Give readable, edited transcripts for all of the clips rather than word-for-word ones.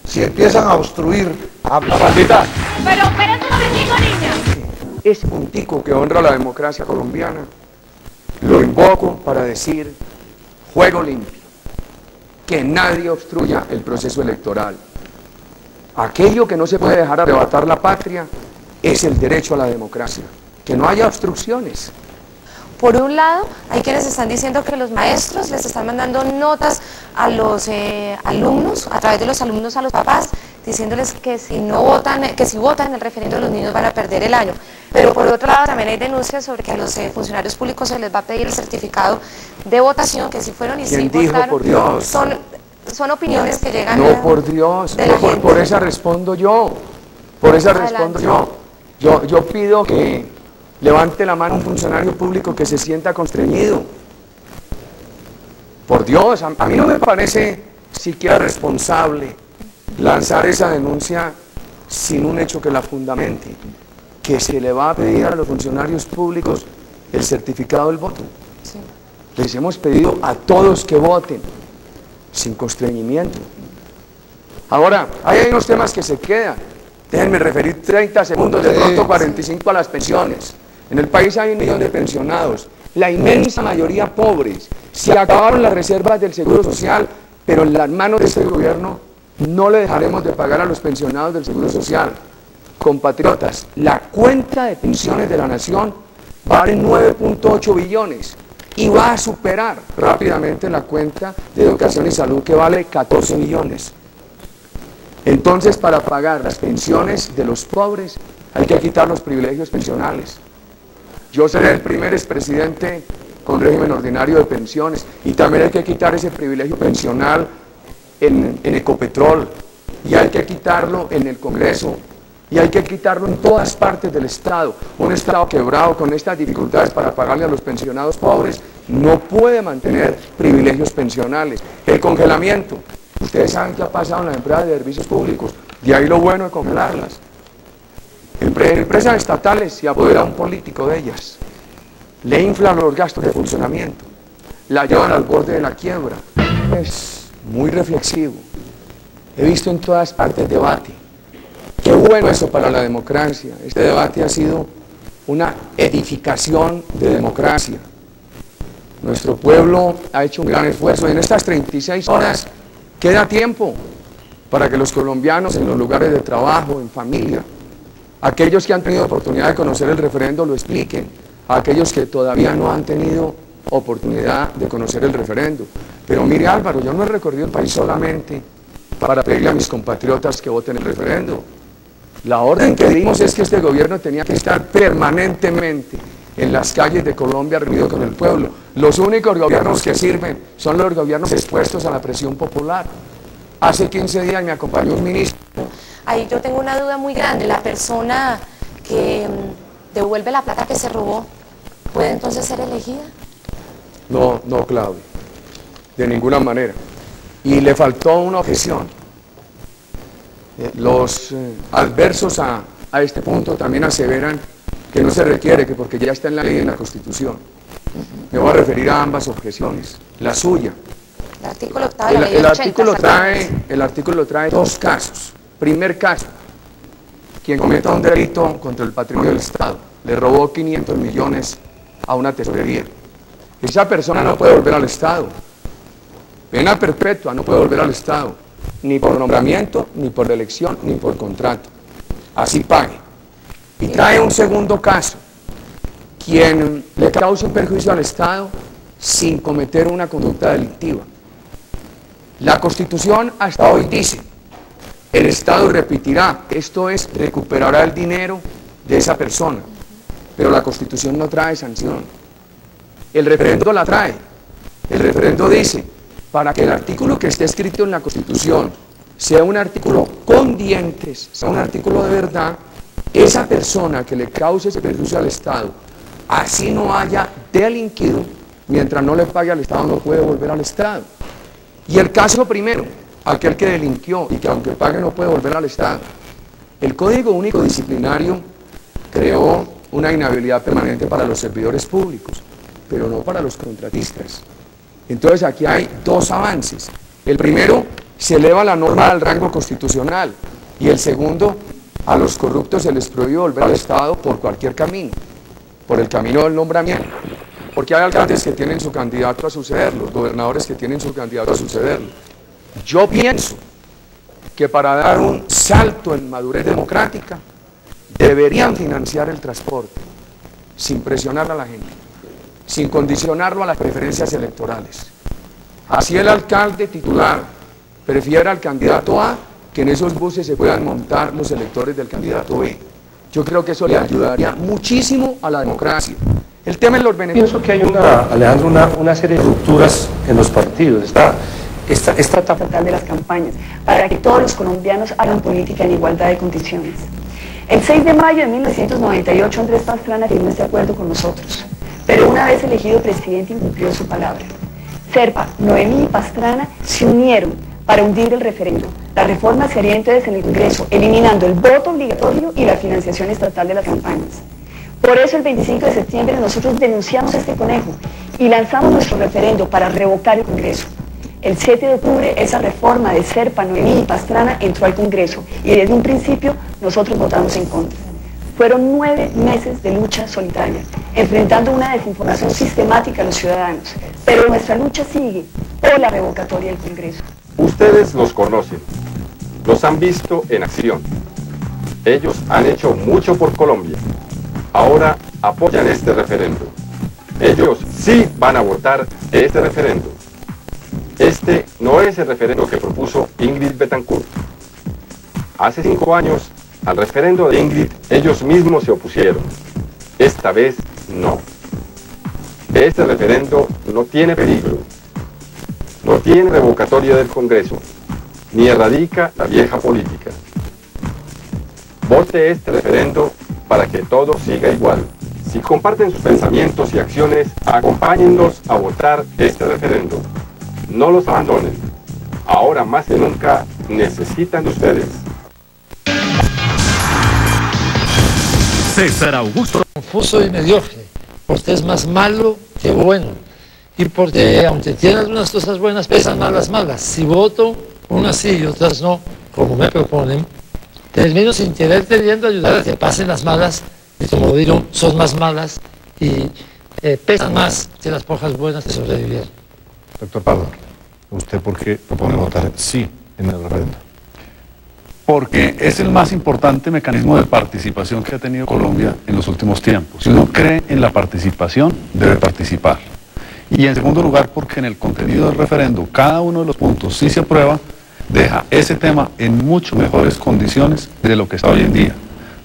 Si empiezan a obstruir, a maldita. Pero espérate un momentico, niña. Ese puntico que honra la democracia colombiana, lo invoco para decir juego limpio, que nadie obstruya el proceso electoral. Aquello que no se puede dejar arrebatar la patria es el derecho a la democracia, que no haya obstrucciones. Por un lado, hay quienes están diciendo que los maestros les están mandando notas a los alumnos, a través de los alumnos a los papás, diciéndoles que si no votan, que si votan el referendo los niños van a perder el año. Pero por otro lado también hay denuncias sobre que a los funcionarios públicos se les va a pedir el certificado de votación, que si fueron y si votaron. Por Dios? Son opiniones que llegan No, por Dios, por esa respondo yo, por esa respondo yo. Yo pido que levante la mano un funcionario público que se sienta constreñido. Por Dios, a mí no me parece siquiera responsable lanzar esa denuncia sin un hecho que la fundamente, que se le va a pedir a los funcionarios públicos el certificado del voto. Sí. Les hemos pedido a todos que voten, sin constreñimiento. Ahora, hay unos temas que se quedan. Déjenme referir 30 segundos, de pronto 45 a las pensiones. En el país hay 1 millón de pensionados, la inmensa mayoría pobres. Se acabaron las reservas del Seguro Social, pero en las manos de este gobierno no le dejaremos de pagar a los pensionados del Seguro Social. Compatriotas, la cuenta de pensiones de la nación vale 9.8 billones y va a superar rápidamente la cuenta de educación y salud que vale 14 millones. Entonces, para pagar las pensiones de los pobres hay que quitar los privilegios pensionales. Yo seré el primer expresidente con régimen ordinario de pensiones y también hay que quitar ese privilegio pensional en Ecopetrol y hay que quitarlo en el Congreso y hay que quitarlo en todas partes del Estado. Un Estado quebrado con estas dificultades para pagarle a los pensionados pobres no puede mantener privilegios pensionales. El congelamiento, ustedes saben qué ha pasado en las empresas de servicios públicos, de ahí lo bueno de congelarlas. Empresas estatales se apodera un político de ellas, le inflan los gastos de funcionamiento, la llevan al borde de la quiebra. Es muy reflexivo. He visto en todas partes debate. Qué bueno eso para la democracia. Este debate ha sido una edificación de democracia. Nuestro pueblo ha hecho un gran esfuerzo. En estas 36 horas queda tiempo para que los colombianos en los lugares de trabajo, en familia, aquellos que han tenido oportunidad de conocer el referendo lo expliquen, a aquellos que todavía no han tenido oportunidad de conocer el referendo. Pero mire, Álvaro, yo no he recorrido el país solamente para pedirle a mis compatriotas que voten el referendo. La orden que dimos es que este gobierno tenía que estar permanentemente en las calles de Colombia reunido con el pueblo. Los únicos gobiernos que sirven son los gobiernos expuestos a la presión popular. Hace 15 días me acompañó un ministro. Ahí yo tengo una duda muy grande. La persona que devuelve la plata que se robó, ¿puede entonces ser elegida? No, Claudio, de ninguna manera. Y le faltó una objeción. Los adversos a este punto también aseveran que no se requiere, que porque ya está en la ley y en la Constitución. Me voy a referir a ambas objeciones. La suya. El artículo octavo de la ley 80, el artículo trae 2 casos. Primer caso, quien cometa un delito contra el patrimonio del Estado, le robó 500 millones a una tesorería. Esa persona no puede volver al Estado. Pena perpetua, no puede volver al Estado, ni por nombramiento, ni por elección, ni por contrato. Así pague. Y trae un segundo caso, quien le causa un perjuicio al Estado sin cometer una conducta delictiva. La Constitución hasta hoy dice, el Estado repetirá, esto es, recuperará el dinero de esa persona, pero la Constitución no trae sanción. El referendo la trae. El referendo dice, para que el artículo que esté escrito en la Constitución sea un artículo con dientes, sea un artículo de verdad, esa persona que le cause ese perjuicio al Estado, así no haya delinquido, mientras no le pague al Estado no puede volver al Estado. Y el caso primero, aquel que delinquió y que aunque pague no puede volver al Estado. El Código Único Disciplinario creó una inhabilidad permanente para los servidores públicos, pero no para los contratistas. Entonces aquí hay 2 avances. El primero, se eleva la norma al rango constitucional, y el segundo, a los corruptos se les prohíbe volver al Estado por cualquier camino, por el camino del nombramiento, porque hay alcaldes que tienen su candidato a sucederlo, gobernadores que tienen su candidato a sucederlo. Yo pienso que para dar un salto en madurez democrática deberían financiar el transporte sin presionar a la gente, sin condicionarlo a las preferencias electorales. Así el alcalde titular prefiera al candidato A, que en esos buses se puedan montar los electores del candidato B. Yo creo que eso le ayudaría muchísimo a la democracia. El tema es los beneficios. Pienso que hay Alejandro, una serie de rupturas en los partidos. Esta etapa estatal de las campañas, para que todos los colombianos hagan política en igualdad de condiciones. El 6 de mayo de 1998 Andrés Pastrana firmó este acuerdo con nosotros, pero una vez elegido presidente incumplió su palabra. Serpa, Noemí y Pastrana se unieron para hundir el referendo. La reforma se haría entonces en el Congreso, eliminando el voto obligatorio y la financiación estatal de las campañas. Por eso el 25 de septiembre nosotros denunciamos este conejo y lanzamos nuestro referendo para revocar el Congreso. El 7 de octubre esa reforma de Serpa, Noemí y Pastrana entró al Congreso y desde un principio nosotros votamos en contra. Fueron 9 meses de lucha solitaria, enfrentando una desinformación sistemática a los ciudadanos, pero nuestra lucha sigue por la revocatoria del Congreso. Ustedes los conocen, los han visto en acción. Ellos han hecho mucho por Colombia. Ahora apoyan este referendo. Ellos sí van a votar este referendo. Este no es el referendo que propuso Ingrid Betancourt. Hace 5 años, al referendo de Ingrid, ellos mismos se opusieron. Esta vez, no. Este referendo no tiene peligro. No tiene revocatoria del Congreso, ni erradica la vieja política. Vote este referendo para que todo siga igual. Si comparten sus pensamientos y acciones, acompáñennos a votar este referendo. No los abandonen. Ahora más que nunca necesitan de ustedes. César Augusto. Confuso y mediocre, porque es más malo que bueno. Y porque aunque tiene algunas cosas buenas, pesan más las malas. Si voto unas sí y otras no, como me proponen, termino sin querer queriendo ayudar a que pasen las malas, y como digo, son más malas y pesan más que las pocas buenas que sobrevivieron. Doctor Pardo, ¿usted por qué propone votar sí en el referendo? Porque es el más importante mecanismo de participación que ha tenido Colombia en los últimos tiempos. Si uno cree en la participación, debe participar. Y en segundo lugar, porque en el contenido del referendo, cada uno de los puntos, si se aprueba, deja ese tema en mucho mejores condiciones de lo que está hoy en día.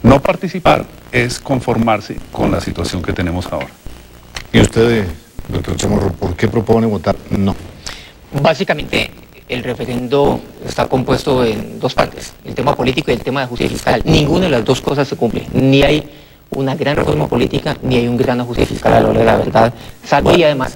No participar es conformarse con la situación que tenemos ahora. ¿Y usted, doctor Chamorro, por qué propone votar no? Básicamente, el referendo está compuesto en 2 partes, el tema político y el tema de justicia fiscal. Ninguna de las 2 cosas se cumple, ni hay una gran reforma política, ni hay un gran ajuste fiscal a la hora de la verdad, salvo y además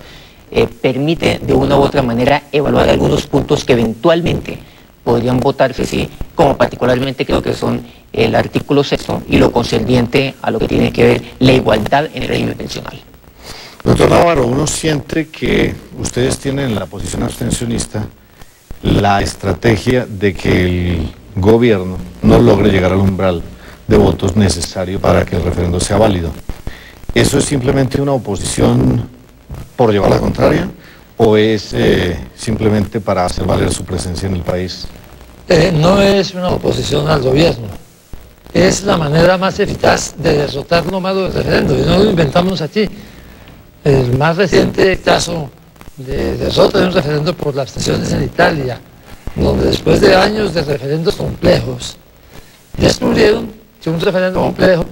permite de una u otra manera evaluar algunos puntos que eventualmente podrían votarse sí, como particularmente creo que son el artículo 6º y lo concerniente a lo que tiene que ver la igualdad en el régimen pensional. Doctor Navarro, uno siente que ustedes tienen en la posición abstencionista la estrategia de que el gobierno no logre llegar al umbral de votos necesario para que el referendo sea válido. ¿Eso es simplemente una oposición por llevar la contraria o es simplemente para hacer valer su presencia en el país? No es una oposición al gobierno, es la manera más eficaz de derrotar lo malo del referendo, y no lo inventamos aquí. El más reciente caso de derrota de un referendo por la abstención es en Italia, donde después de años de referendos complejos, descubrieron que un referendo complejo,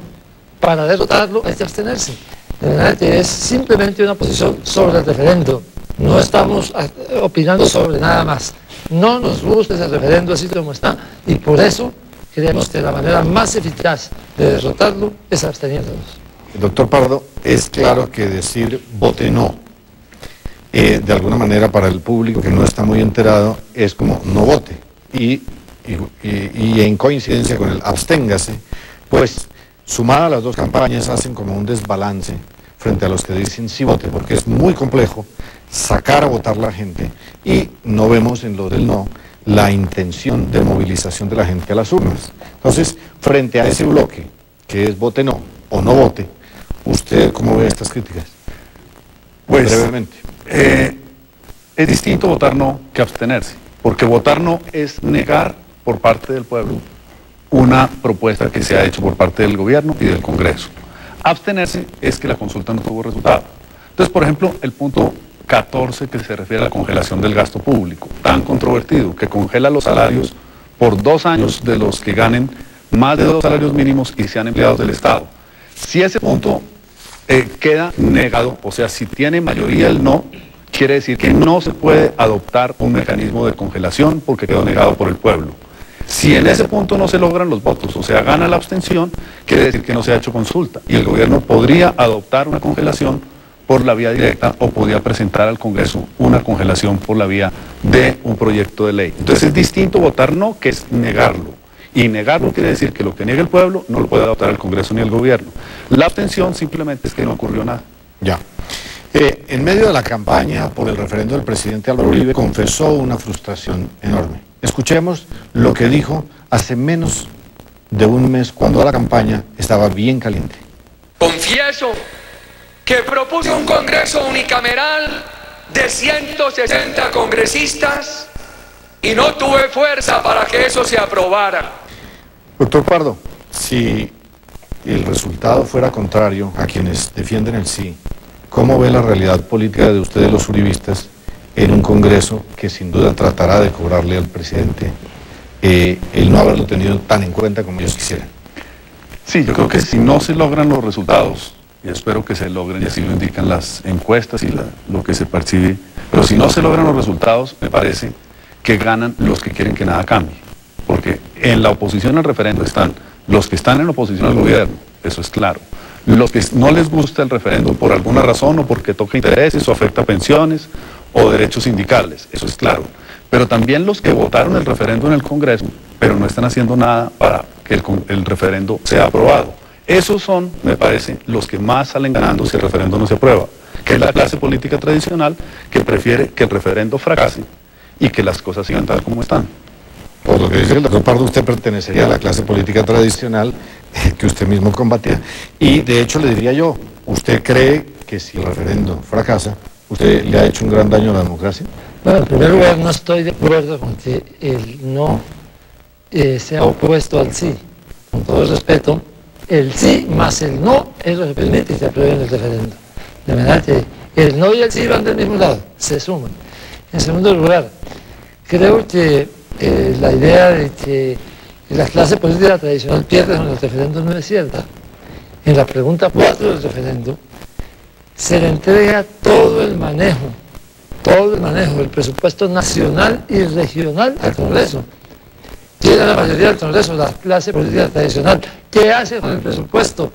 para derrotarlo hay que abstenerse. De manera que es simplemente una posición sobre el referendo. No estamos opinando sobre nada más. No nos gusta ese referendo así como está, y por eso creemos que la manera más eficaz de derrotarlo es absteniéndonos. Doctor Pardo, es claro que decir vote no, de alguna manera para el público que no está muy enterado, es como no vote. Y en coincidencia con el absténgase, pues sumadas las 2 campañas hacen como un desbalance frente a los que dicen sí vote, porque es muy complejo sacar a votar la gente y no vemos en lo del no la intención de movilización de la gente a las urnas. Entonces, frente a ese bloque, que es vote no o no vote, ¿usted cómo ve estas críticas? Pues, brevemente. Es distinto votar no que abstenerse, porque votar no es negar por parte del pueblo una propuesta que se ha hecho por parte del gobierno y del Congreso. Abstenerse es que la consulta no tuvo resultado. Entonces, por ejemplo, el punto 14 que se refiere a la congelación del gasto público, tan controvertido, que congela los salarios por 2 años de los que ganen más de 2 salarios mínimos y sean empleados del Estado. Si ese punto queda negado, o sea, si tiene mayoría el no, quiere decir que no se puede adoptar un mecanismo de congelación porque quedó negado por el pueblo. Si en ese punto no se logran los votos, o sea, gana la abstención, quiere decir que no se ha hecho consulta y el gobierno podría adoptar una congelación por la vía directa o podría presentar al Congreso una congelación por la vía de un proyecto de ley. Entonces es distinto votar no que es negarlo. Y negarlo quiere decir que lo que niega el pueblo no lo puede adoptar el Congreso ni el gobierno. La abstención simplemente es que no ocurrió nada. Ya. En medio de la campaña por el referendo del presidente Álvaro Uribe confesó una frustración enorme. Escuchemos lo que dijo hace menos de un mes cuando la campaña estaba bien caliente. Confieso que propuse un Congreso unicameral de 160 congresistas y no tuve fuerza para que eso se aprobara. Doctor Pardo, si el resultado fuera contrario a quienes defienden el sí, ¿cómo ve la realidad política de ustedes los uribistas en un Congreso que sin duda tratará de cobrarle al presidente el no haberlo tenido tan en cuenta como ellos quisieran? Sí, yo creo que si no se logran los resultados, y espero que se logren, y así lo indican las encuestas y lo que se percibe, pero si no se logran los resultados, me parece que ganan los que quieren que nada cambie, porque en la oposición al referendo están los que están en oposición al gobierno, eso es claro, los que no les gusta el referendo por alguna razón o porque toca intereses o afecta pensiones o derechos sindicales, eso es claro, pero también los que votaron el referendo en el Congreso, pero no están haciendo nada para que el referendo sea aprobado. Esos son, me parece, los que más salen ganando si el referendo no se aprueba, que es la clase política tradicional que prefiere que el referendo fracase y que las cosas sigan tal como están. Por lo que dice el doctor Pardo, usted pertenecería a la clase política tradicional que usted mismo combatía. Y de hecho le diría yo, ¿usted cree que si el referendo fracasa, usted le ha hecho un gran daño a la democracia? Bueno, en primer lugar, no estoy de acuerdo con que el no sea opuesto al sí. Con todo el respeto, el sí más el no es lo que permite que se apruebe el referendo. De manera que el no y el sí van del mismo lado, se suman. En segundo lugar, creo que la idea de que la clase política tradicional pierde con el referendo no es cierta. En la pregunta 4 del referendo se le entrega todo el manejo del presupuesto nacional y regional al Congreso. Tiene la mayoría del Congreso, la clase política tradicional. ¿Qué hace con el presupuesto?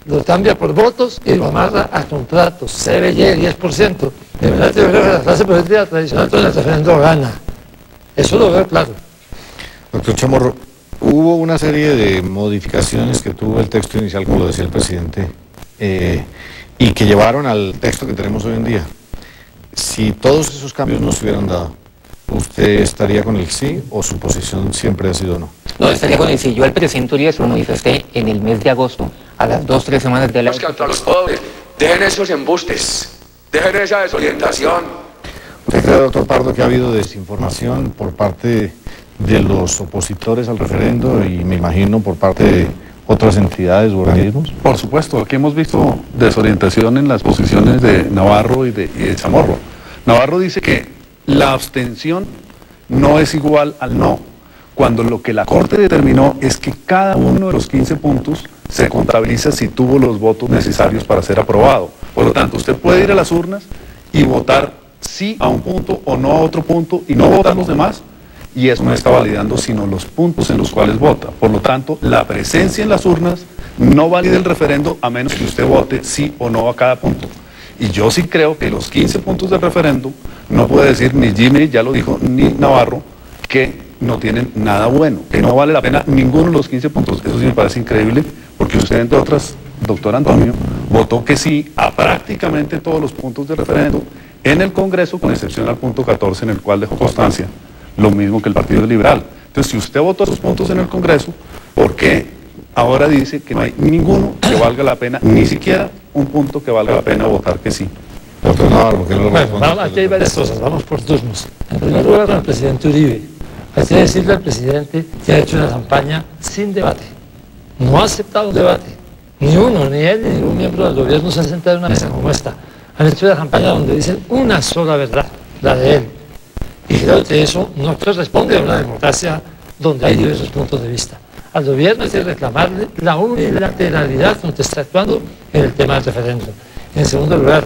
Lo cambia por votos y lo amarra a contratos, CBY 10%. De verdad yo creo que la clase política tradicional con el referendo gana. Eso lo veo claro. Doctor Chamorro, hubo una serie de modificaciones que tuvo el texto inicial, como lo decía el presidente, y que llevaron al texto que tenemos hoy en día. Si todos esos cambios no se hubieran dado, ¿usted estaría con el sí o su posición siempre ha sido no? No, estaría con el sí. Yo al presidente Uribe se lo manifesté en el mes de agosto, a las 2-3 semanas de la... Contra los pobres, dejen esos embustes, dejen esa desorientación. ¿Usted cree, doctor Pardo, que ha habido desinformación por parte de los opositores al referendo y me imagino por parte de otras entidades u organismos? Por supuesto, aquí hemos visto desorientación en las posiciones de Navarro y de Chamorro. Navarro dice que la abstención no es igual al no, cuando lo que la Corte determinó es que cada uno de los 15 puntos se contabiliza si tuvo los votos necesarios para ser aprobado. Por lo tanto, usted puede ir a las urnas y votar sí a un punto o no a otro punto y no votar los demás, y eso no está validando sino los puntos en los cuales vota. Por lo tanto, la presencia en las urnas no valida el referendo a menos que usted vote sí o no a cada punto. Y yo sí creo que los 15 puntos del referendo no puede decir ni Jimmy, ya lo dijo, ni Navarro, que no tienen nada bueno, que no vale la pena ninguno de los 15 puntos. Eso sí me parece increíble, porque usted, entre otras, doctor Antonio, votó que sí a prácticamente todos los puntos del referendo en el Congreso, con excepción al punto 14, en el cual dejó constancia lo mismo que el Partido Liberal. Entonces, si usted votó esos puntos en el Congreso, ¿por qué ahora dice que no hay ninguno que valga la pena, ni siquiera un punto que valga la pena votar que sí? Doctor Navarro, ¿por qué no lo responde? Bueno, aquí hay varias cosas, vamos por turnos. En primer lugar, con el presidente Uribe. Hay que decirle al presidente que ha hecho una campaña sin debate. No ha aceptado un debate. Ni uno, ni él, ni ningún miembro del gobierno se ha sentado en una mesa como esta. Han hecho una campaña donde dicen una sola verdad, la de él. Y creo que eso no corresponde a una democracia donde hay diversos puntos de vista. Al gobierno hay que reclamarle la unilateralidad con que está actuando en el tema del referéndum. En segundo lugar,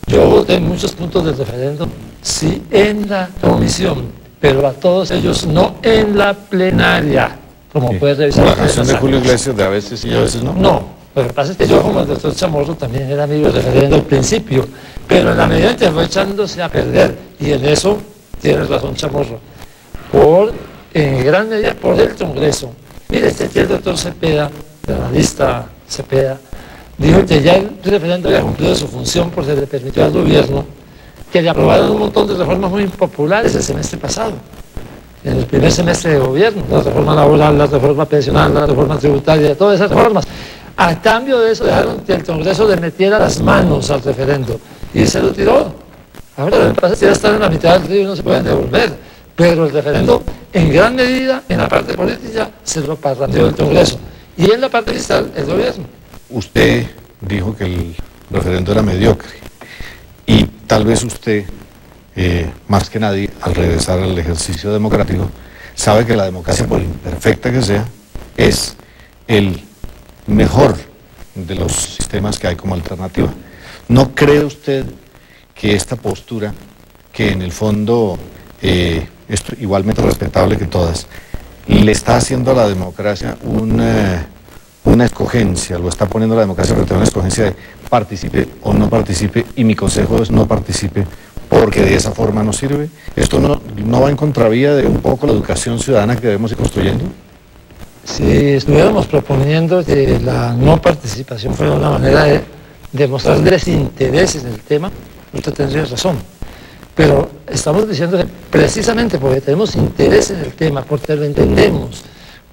yo voté en muchos puntos del referéndum, sí, en la comisión, pero a todos ellos no en la plenaria, como puede revisar. La canción de Julio Iglesias de a veces sí y a veces no. No, lo que pasa es que yo, como el doctor Chamorro, también era amigo del referéndum al principio, pero en la medida en que fue echándose a perder, y en eso tiene razón Chamorro, en gran medida por el Congreso. Mire, el doctor Cepeda, el analista Cepeda, dijo que ya el referéndum había cumplido su función porque le permitió al gobierno que le aprobaron un montón de reformas muy impopulares el semestre pasado, en el primer semestre de gobierno, la reforma laboral, la reforma pensional, la reforma tributaria, todas esas reformas. A cambio de eso dejaron que el Congreso le metiera las manos al referéndum y se lo tiró. Ahora lo que pasa es que ya están en la mitad del río y no se pueden devolver, pero el referéndum en gran medida en la parte política se lo parrandeó el Congreso y en la parte fiscal el gobierno. Usted dijo que el referéndum era mediocre y tal vez usted, más que nadie, al regresar al ejercicio democrático, sabe que la democracia, por imperfecta que sea, es el mejor de los sistemas que hay como alternativa. ¿No cree usted que esta postura, que en el fondo es igualmente respetable que todas, le está haciendo a la democracia una escogencia, lo está poniendo la democracia frente a una escogencia de participe o no participe, y mi consejo es no participe porque de esa forma no sirve? ¿Esto no va en contravía de un poco la educación ciudadana que debemos ir construyendo? Si estuviéramos proponiendo que la no participación fuera una manera de demostrar desinterés en el tema, usted tendría razón. Pero estamos diciendo que precisamente porque tenemos interés en el tema, porque lo entendemos,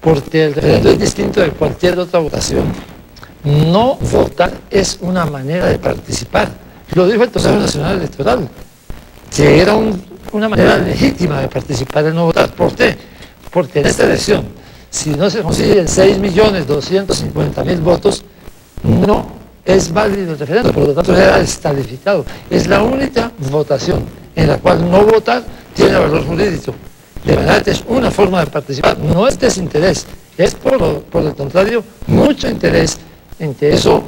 porque el referéndum es distinto de cualquier otra votación, no votar es una manera de participar. Lo dijo el Consejo Nacional Electoral, que era una manera legítima de participar en no votar. ¿Por qué? Porque en esta elección, si no se consiguen 6.250.000 votos, no es válido el referéndum, por lo tanto era descalificado. Es la única votación en la cual no votar tiene valor jurídico. De verdad es una forma de participar, no es desinterés, es por el contrario mucho interés en que esto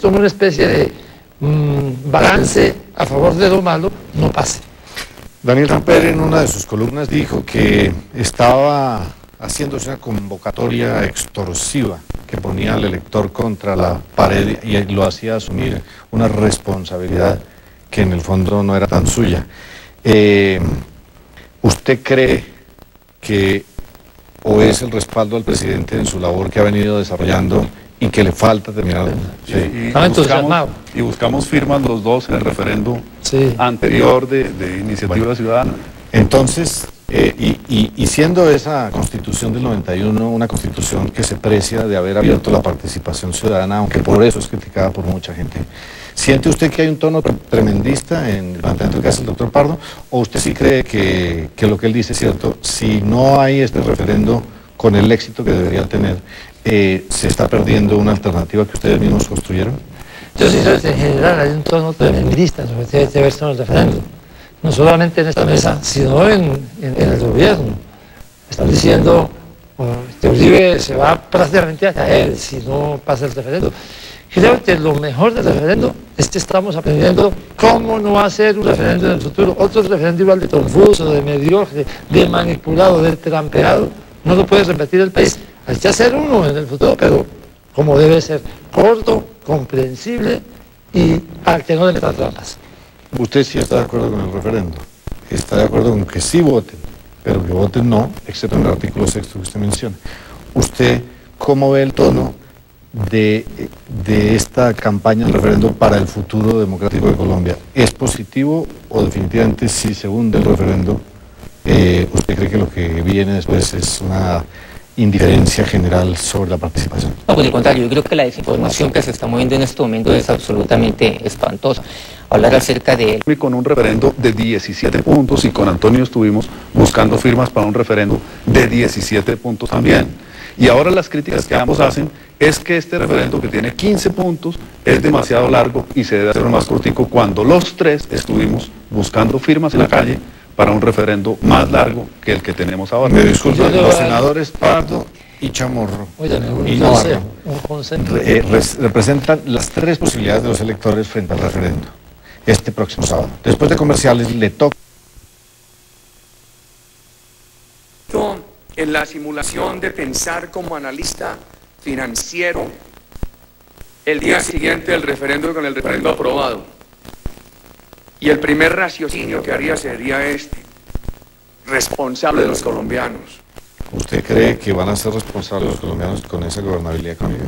en una especie de balance a favor de lo malo no pase. Daniel Samper en una de sus columnas dijo que estaba haciéndose una convocatoria extorsiva que ponía al elector contra la pared y lo hacía asumir una responsabilidad que en el fondo no era tan suya. ¿Usted cree que o es el respaldo al presidente en su labor que ha venido desarrollando y que le falta terminar? Sí. Y buscamos firmas los dos en el referéndum anterior de Iniciativa Ciudadana. Entonces, y siendo esa Constitución del 91 una Constitución que se precia de haber abierto la participación ciudadana, aunque por eso es criticada por mucha gente, ¿siente usted que hay un tono tremendista en el planteamiento que hace el doctor Pardo? ¿O usted sí cree que lo que él dice es cierto? Si no hay este referendo con el éxito que debería tener, ¿se está perdiendo una alternativa que ustedes mismos construyeron? Yo sí creo que en general hay un tono tremendista sobre lo que tiene que ver con el referéndum. No solamente en esta mesa, sino en el gobierno. Están diciendo que Uribe se va prácticamente a caer si no pasa el referéndum. Creo que lo mejor del referéndum es que estamos aprendiendo cómo no hacer un referéndum en el futuro. Otro referéndum igual de confuso, de mediocre, de manipulado, de trampeado, no lo puede repetir el país. Hay que hacer uno en el futuro, pero como debe ser, corto, comprensible y al que no le metan trampas. Usted sí está de acuerdo con el referendo, está de acuerdo con que sí voten, pero que voten no, excepto en el artículo 6 que usted menciona. ¿Usted cómo ve el tono de esta campaña del referendo para el futuro democrático de Colombia? ¿Es positivo o definitivamente si se hunde el referendo ¿usted cree que lo que viene después es una indiferencia general sobre la participación? No, por el contrario, yo creo que la desinformación que se está moviendo en este momento es absolutamente espantosa. Hablar acerca de él. Con un referendo de 17 puntos y con Antonio estuvimos buscando firmas para un referendo de 17 puntos también. Y ahora las críticas que ambos hacen es que este referendo que tiene 15 puntos es demasiado largo y se debe hacer más cortico, cuando los tres estuvimos buscando firmas en la calle para un referendo más largo que el que tenemos ahora. Me disculpan, los senadores Pardo y Chamorro y Navarro representan las tres posibilidades de los electores frente al referendo este próximo sábado. Después de comerciales le toca. En la simulación de pensar como analista financiero el día siguiente del referendo con el referendo aprobado. Y el primer raciocinio que haría sería responsable de los colombianos. ¿Usted cree que van a ser responsables los colombianos con esa gobernabilidad económica?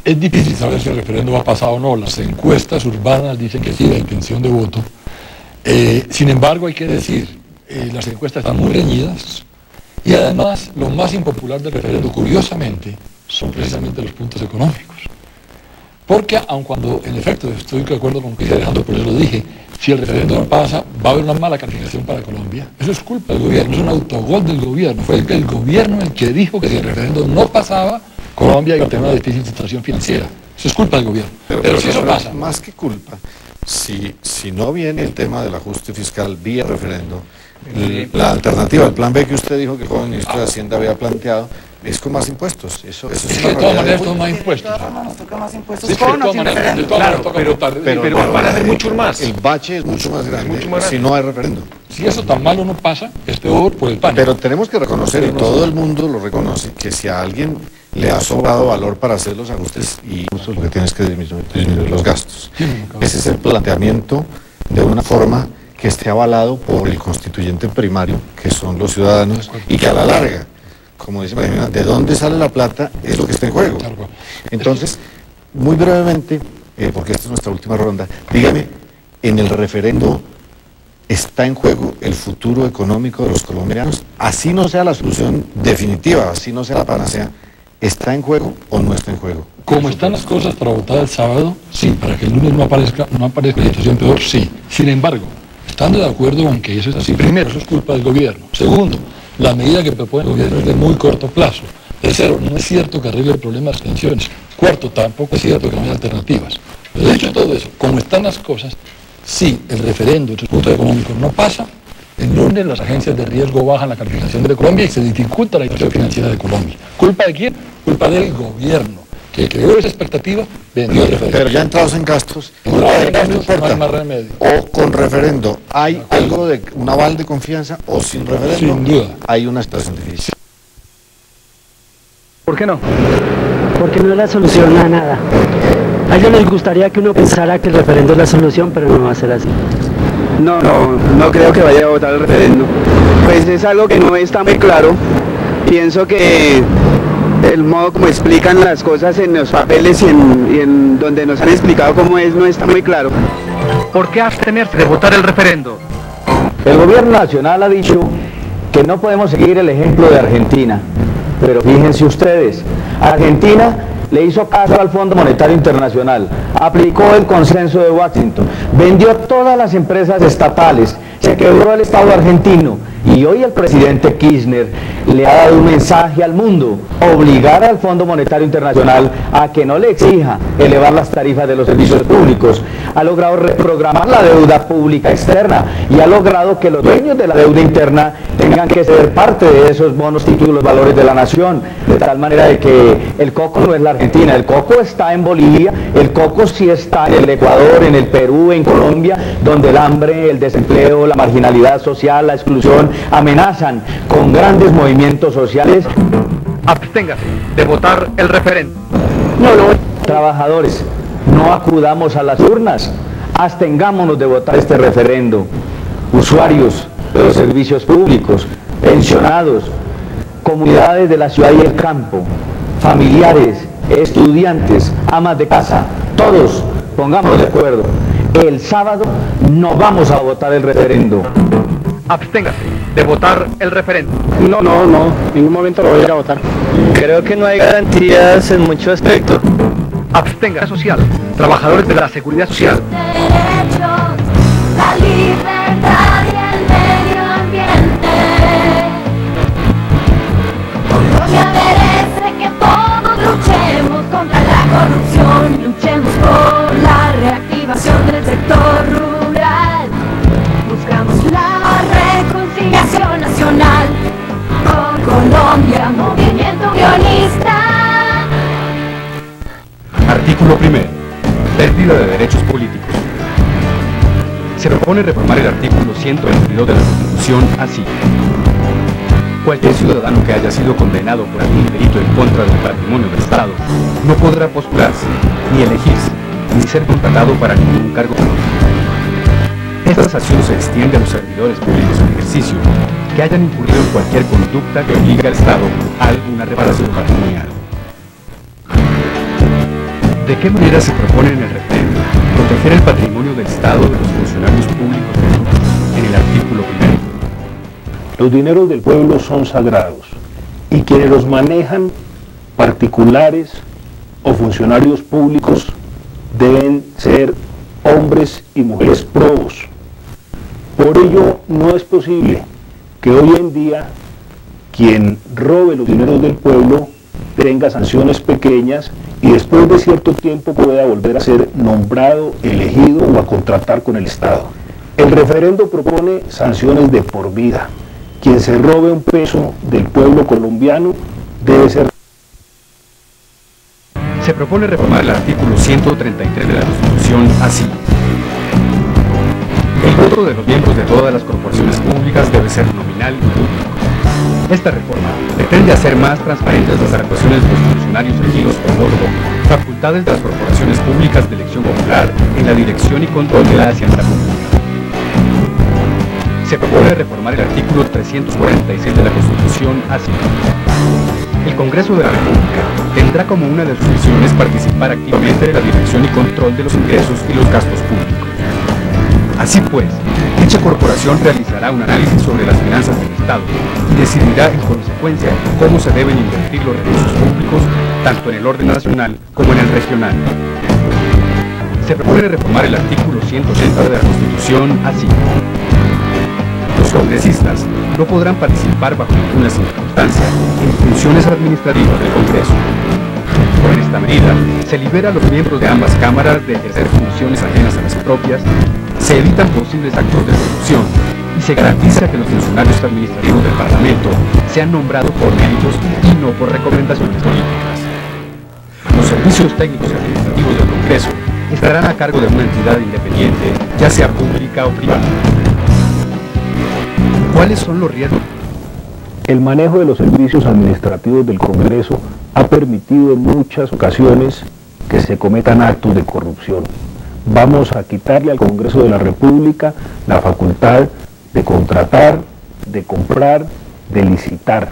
Es difícil saber si el referendo va a pasar o no. Las encuestas urbanas dicen que sí, la intención de voto. Sin embargo, hay que decir, las encuestas están muy reñidas y además lo más impopular del referendo, curiosamente, son precisamente los puntos económicos. Porque aun cuando, en efecto, estoy de acuerdo con lo que dice Alejandro, por eso lo dije, si el referendo no pasa, va a haber una mala calificación para Colombia. Eso es culpa del gobierno, es un autogol del gobierno. Fue el gobierno el que dijo que si el referendo no pasaba, Colombia iba a tener una difícil situación financiera. Eso es culpa del gobierno. Pero si eso pasa... Más que culpa, si no viene el tema del ajuste fiscal vía referendo, la alternativa, el plan B que usted dijo que el joven ministro de Hacienda había planteado, es con más impuestos. Eso es de todas maneras con más impuestos. Nos toca más impuestos. Sí, pero van a haber muchos más. El bache es mucho más grande si no hay referendo. Si eso tan malo no pasa, es peor por el pánico. Pero tenemos que reconocer, y todo el mundo lo reconoce, que si a alguien le ha sobrado valor para hacer los ajustes y eso lo que tienes que disminuir los gastos. Ese es el planteamiento de una forma que esté avalado por el constituyente primario, que son los ciudadanos, y que a la larga, como dice María, de dónde sale la plata es lo que está en juego. Entonces, muy brevemente, porque esta es nuestra última ronda, dígame, en el referendo está en juego el futuro económico de los colombianos, así no sea la solución definitiva, así no sea la panacea, ¿está en juego o no está en juego? Como están las cosas para votar el sábado, sí, para que el lunes no aparezca la situación peor, sí. Sin embargo, estando de acuerdo con que eso es así, primero, eso es culpa del gobierno. Segundo, la medida que propone el gobierno es de muy corto plazo. Tercero, no es cierto que arregle el problema de las pensiones. Cuarto, tampoco es cierto que no hay alternativas. Pero dicho todo eso, como están las cosas, si el referendo de los puntos económicos no pasa, el lunes las agencias de riesgo bajan la calificación de Colombia y se dificulta la situación financiera de Colombia. ¿Culpa de quién? Culpa del gobierno, que creó esa expectativa, vendió el referendo. Pero ya entrados en gastos, no hay más remedio. O con referendo, ¿hay algo de un aval de confianza o sin referendo? Sin duda. Hay una situación difícil. ¿Por qué no? Porque no es la solución a nada. A ellos les gustaría que uno pensara que el referendo es la solución, pero no va a ser así. No creo que vaya a votar el referendo. Pues es algo que no está muy claro. Pienso que el modo como explican las cosas en los papeles y en donde nos han explicado cómo es, no está muy claro. ¿Por qué abstenerse de votar el referendo? El gobierno nacional ha dicho que no podemos seguir el ejemplo de Argentina, pero fíjense ustedes, Argentina le hizo caso al Fondo Monetario Internacional, aplicó el consenso de Washington, vendió todas las empresas estatales, se quebró el Estado argentino y hoy el presidente Kirchner le ha dado un mensaje al mundo, obligar al Fondo Monetario Internacional a que no le exija elevar las tarifas de los servicios públicos, ha logrado reprogramar la deuda pública externa y ha logrado que los dueños de la deuda interna tengan que ser parte de esos bonos, títulos, valores de la nación, de tal manera de que el coco no es la Argentina, el coco está en Bolivia, el coco sí está en el Ecuador, en el Perú, en Colombia, donde el hambre, el desempleo, la marginalidad social, la exclusión amenazan con grandes movimientos sociales. Absténgase de votar el referendo. Trabajadores, no acudamos a las urnas, abstengámonos de votar este referendo. Usuarios de los servicios públicos, pensionados, comunidades de la ciudad y el campo, familiares, estudiantes, amas de casa, todos pongámonos de acuerdo. El sábado no vamos a votar el referendo. Absténgase. de votar el referéndum? No, en ningún momento lo voy a ir a votar. Creo que no hay garantías en muchos aspectos. Abstenga social, trabajadores de la seguridad social. La libertad y el medio ambiente. Colombia merece que todos luchemos contra la corrupción, luchemos por la reactivación del sector rural. Buscamos la reconciliación nacional. Por Colombia, movimiento guionista. Artículo 1. Pérdida de derechos políticos. Se propone reformar el artículo 122 de la Constitución así. Cualquier ciudadano que haya sido condenado por algún delito en contra del patrimonio del Estado no podrá postularse, ni elegirse, ni ser contratado para ningún cargo público. Esta sanción se extiende a los servidores públicos en ejercicio que hayan incurrido en cualquier conducta que obligue al Estado a alguna reparación patrimonial. ¿De qué manera se propone en el referéndum proteger el patrimonio del Estado de los funcionarios públicos en el artículo 1? Los dineros del pueblo son sagrados y quienes los manejan, particulares o funcionarios públicos, deben ser hombres y mujeres probos. Por ello no es posible que hoy en día quien robe los dineros del pueblo tenga sanciones pequeñas y después de cierto tiempo pueda volver a ser nombrado, elegido o a contratar con el Estado. El referendo propone sanciones de por vida. Quien se robe un peso del pueblo colombiano debe ser... Se propone reformar el artículo 133 de la Constitución así. El voto de los miembros de todas las corporaciones públicas debe ser nominal y público. Esta reforma pretende hacer más transparentes las actuaciones de los funcionarios elegidos por voto, facultades de las corporaciones públicas de elección popular en la dirección y control de la hacienda pública. Se propone reformar el artículo 346 de la Constitución así. El Congreso de la República tendrá como una de sus misiones participar activamente en la dirección y control de los ingresos y los gastos públicos. Así pues, dicha corporación realizará un análisis sobre las finanzas del Estado y decidirá en consecuencia cómo se deben invertir los recursos públicos, tanto en el orden nacional como en el regional. Se propone reformar el artículo 180 de la Constitución así. Los congresistas no podrán participar bajo ninguna circunstancia en funciones administrativas del Congreso. Con esta medida, se libera a los miembros de ambas cámaras de ejercer funciones ajenas a las propias, se evitan posibles actos de corrupción y se garantiza que los funcionarios administrativos del Parlamento sean nombrados por méritos y no por recomendaciones políticas. Los servicios técnicos y administrativos del Congreso estarán a cargo de una entidad independiente, ya sea pública o privada. ¿Cuáles son los riesgos? El manejo de los servicios administrativos del Congreso ha permitido en muchas ocasiones que se cometan actos de corrupción. Vamos a quitarle al Congreso de la República la facultad de contratar, de comprar, de licitar.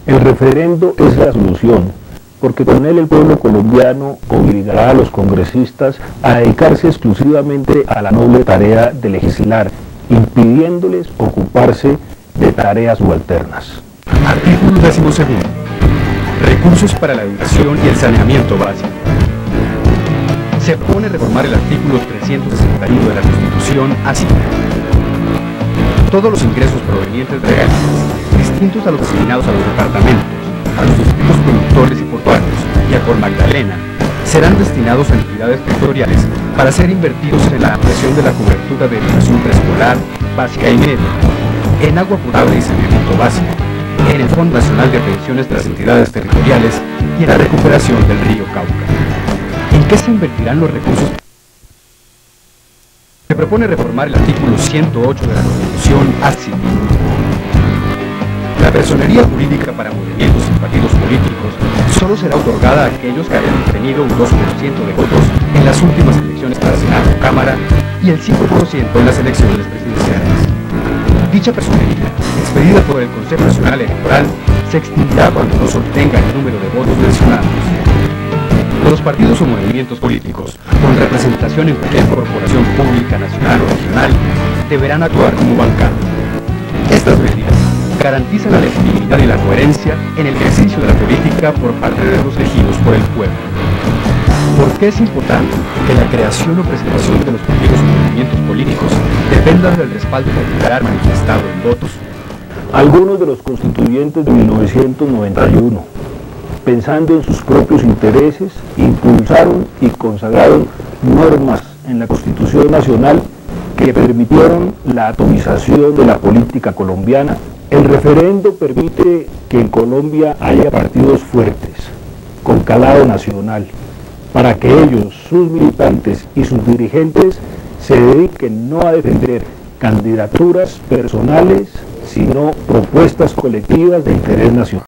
El referendo es la solución, porque con él el pueblo colombiano obligará a los congresistas a dedicarse exclusivamente a la noble tarea de legislar, impidiéndoles ocuparse de tareas subalternas. Artículo 12. Recursos para la educación y el saneamiento básico. Se propone reformar el artículo 361 de la Constitución así. Todos los ingresos provenientes de regalías, distintos a los destinados a los departamentos, a los distritos productores y portuarios y a Cor Magdalena, serán destinados a entidades territoriales para ser invertidos en la ampliación de la cobertura de educación preescolar, básica y media, en agua potable y saneamiento básico, en el Fondo Nacional de Pensiones de las entidades territoriales y en la recuperación del río Cauca. ¿En qué se invertirán los recursos? Se propone reformar el artículo 108 de la Constitución así. La personería jurídica para movimientos y partidos políticos solo será otorgada a aquellos que hayan obtenido un 2% de votos en las últimas elecciones para Senado o Cámara y el 5% en las elecciones presidenciales. Dicha personería, expedida por el Consejo Nacional Electoral, se extinguirá cuando no se obtenga el número de votos mencionados. Los partidos o movimientos políticos, con representación en cualquier corporación pública, nacional o regional, deberán actuar como bancada. Estas medidas garantizan la legitimidad y la coherencia en el ejercicio de la política por parte de los elegidos por el pueblo. ¿Por qué es importante que la creación o preservación de los partidos y movimientos políticos dependan del respaldo popular manifestado en votos? Algunos de los constituyentes de 1991, pensando en sus propios intereses, impulsaron y consagraron normas en la Constitución Nacional que permitieron la atomización de la política colombiana. El referendo permite que en Colombia haya partidos fuertes, con calado nacional, para que ellos, sus militantes y sus dirigentes se dediquen no a defender candidaturas personales, sino propuestas colectivas de interés nacional.